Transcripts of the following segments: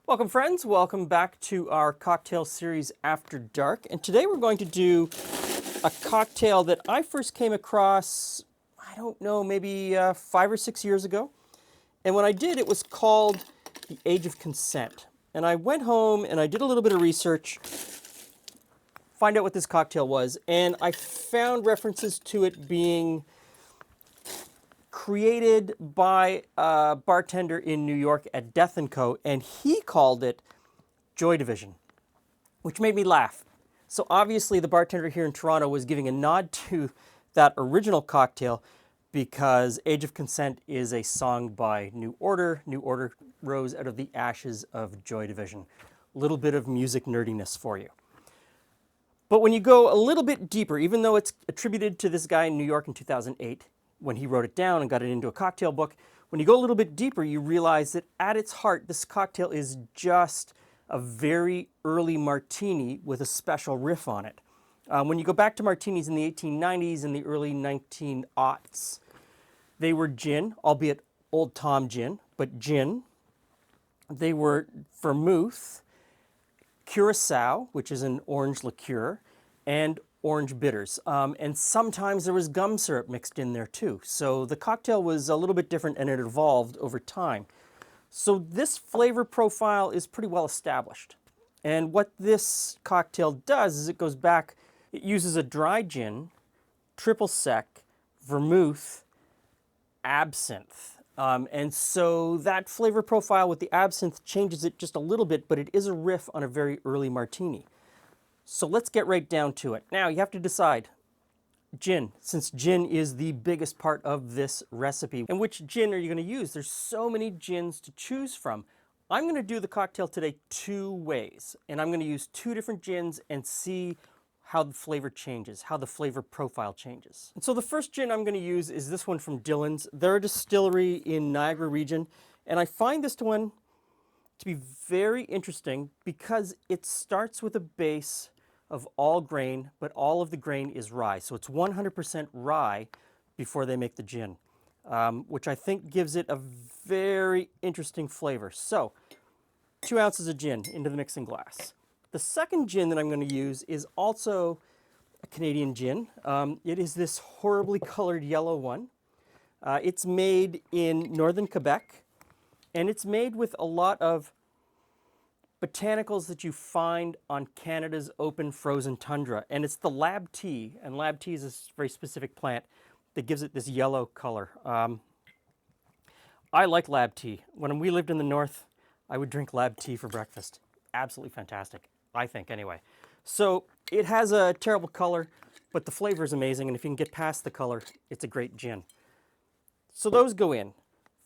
Welcome friends, welcome back to our cocktail series After Dark. And today we're going to do a cocktail that I first came across, I don't know, maybe 5 or 6 years ago. And when I did, it was called The Age of Consent. And I went home and I did a little bit of research, find out what this cocktail was, and I found references to it being created by a bartender in New York at Death & Co., and he called it Joy Division, which made me laugh. So obviously the bartender here in Toronto was giving a nod to that original cocktail because Age of Consent is a song by New Order. New Order rose out of the ashes of Joy Division. A little bit of music nerdiness for you. But when you go a little bit deeper, even though it's attributed to this guy in New York in 2008, when he wrote it down and got it into a cocktail book, when you go a little bit deeper, you realize that at its heart, this cocktail is just a very early martini with a special riff on it. When you go back to martinis in the 1890s and the early 1900s, they were gin, albeit Old Tom gin, but gin. They were vermouth, curacao, which is an orange liqueur, and orange bitters. And sometimes there was gum syrup mixed in there too. So the cocktail was a little bit different and it evolved over time. So this flavor profile is pretty well established. And what this cocktail does is it goes back, it uses a dry gin, triple sec, vermouth, absinthe. And so that flavor profile with the absinthe changes it just a little bit, but it is a riff on a very early martini. So let's get right down to it. Now you have to decide, gin, since gin is the biggest part of this recipe. And which gin are you going to use? There's so many gins to choose from. I'm going to do the cocktail today two ways, and I'm going to use two different gins and see how the flavor changes, how the flavor profile changes. And so the first gin I'm going to use is this one from Dillon's. They're a distillery in Niagara region, and I find this one to be very interesting because it starts with a base of all grain, but all of the grain is rye. So it's 100% rye before they make the gin, which I think gives it a very interesting flavor. So 2 ounces of gin into the mixing glass. The second gin that I'm going to use is also a Canadian gin. It is this horribly colored yellow one. It's made in northern Quebec, and it's made with a lot of botanicals that you find on Canada's open frozen tundra. And it's the lab tea, and lab tea is a very specific plant that gives it this yellow color. I like lab tea. When we lived in the north, I would drink lab tea for breakfast. Absolutely fantastic, I think anyway. So it has a terrible color, but the flavor is amazing, and if you can get past the color, it's a great gin. So those go in.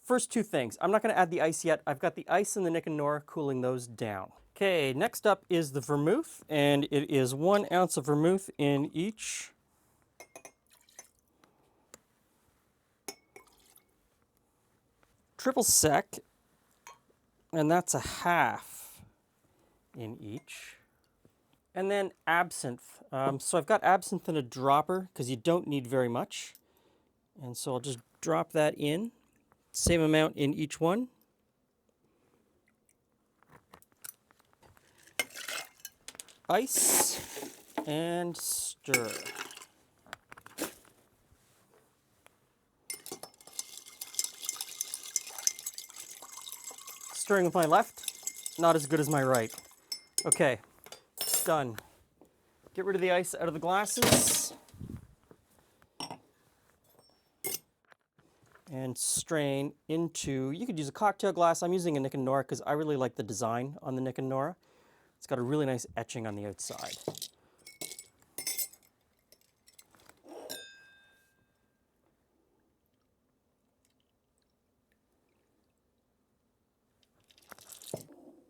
First two things. I'm not going to add the ice yet. I've got the ice and the Nick Nora cooling those down. Okay, next up is the vermouth, and it is 1 ounce of vermouth in each. Triple sec, and that's a half in each. And then absinthe. So I've got absinthe in a dropper because you don't need very much. And so I'll just drop that in. Same amount in each one. Ice and stir. Stirring with my left, not as good as my right. Okay, done. Get rid of the ice out of the glasses. And strain into, you could use a cocktail glass. I'm using a Nick Nora because I really like the design on the Nick Nora. It's got a really nice etching on the outside.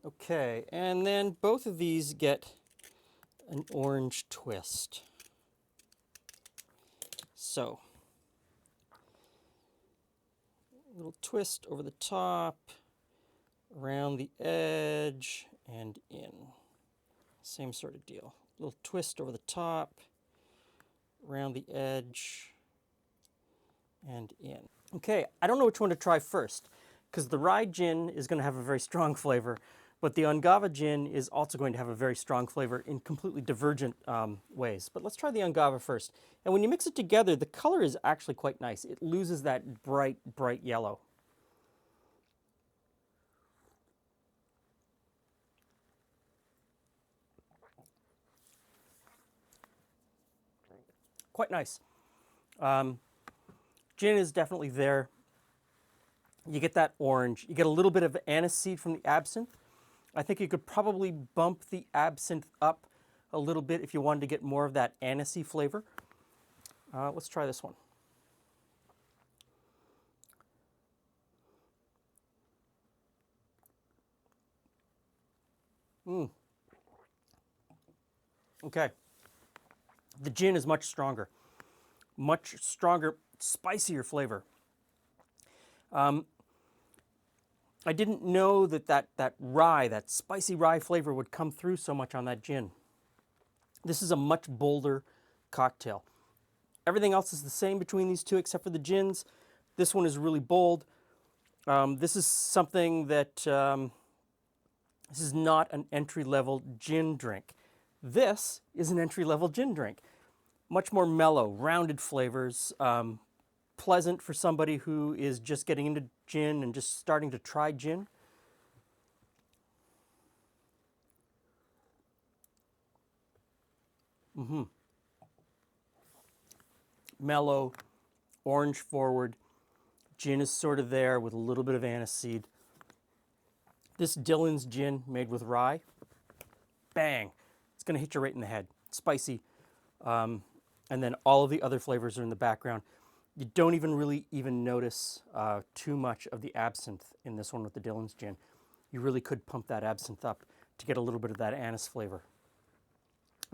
Okay, and then both of these get an orange twist. So, little twist over the top, around the edge, and in. Same sort of deal. Little twist over the top, around the edge, and in. Okay, I don't know which one to try first, because the rye gin is going to have a very strong flavor, But the Ungava gin is also going to have a very strong flavor in completely divergent ways. But let's try the Ungava first. And when you mix it together, the color is actually quite nice. It loses that bright, bright yellow. Quite nice. Gin is definitely there. You get that orange. You get a little bit of aniseed from the absinthe. I think you could probably bump the absinthe up a little bit if you wanted to get more of that anisey flavor. Let's try this one. Okay. The gin is much stronger, spicier flavor. I didn't know that rye, that spicy rye flavor would come through so much on that gin. This is a much bolder cocktail. Everything else is the same between these two except for the gins. This one is really bold. This is something that, this is not an entry-level gin drink. This is an entry-level gin drink. Much more mellow, rounded flavors, pleasant for somebody who is just getting into gin and just starting to try gin. Mellow, orange forward. Gin is sort of there with a little bit of aniseed. This Dillon's gin made with rye, bang, it's going to hit you right in the head. Spicy. And then all of the other flavors are in the background. You don't really notice too much of the absinthe in this one with the Dillon's gin. You really could pump that absinthe up to get a little bit of that anise flavor.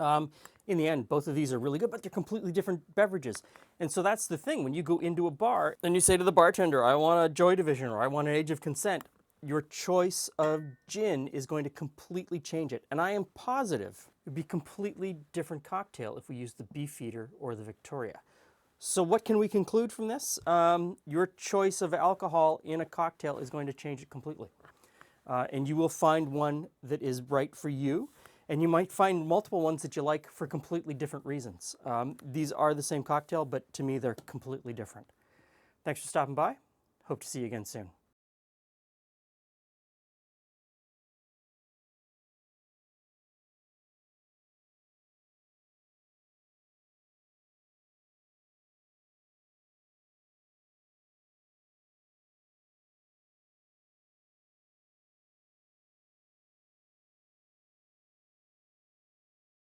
In the end, both of these are really good, but they're completely different beverages. And so that's the thing. When you go into a bar and you say to the bartender, I want a Joy Division or I want an Age of Consent, your choice of gin is going to completely change it. And I am positive it would be a completely different cocktail if we used the Beefeater or the Victoria. So what can we conclude from this? Your choice of alcohol in a cocktail is going to change it completely. And you will find one that is right for you. And you might find multiple ones that you like for completely different reasons. These are the same cocktail, but to me, they're completely different. Thanks for stopping by. Hope to see you again soon.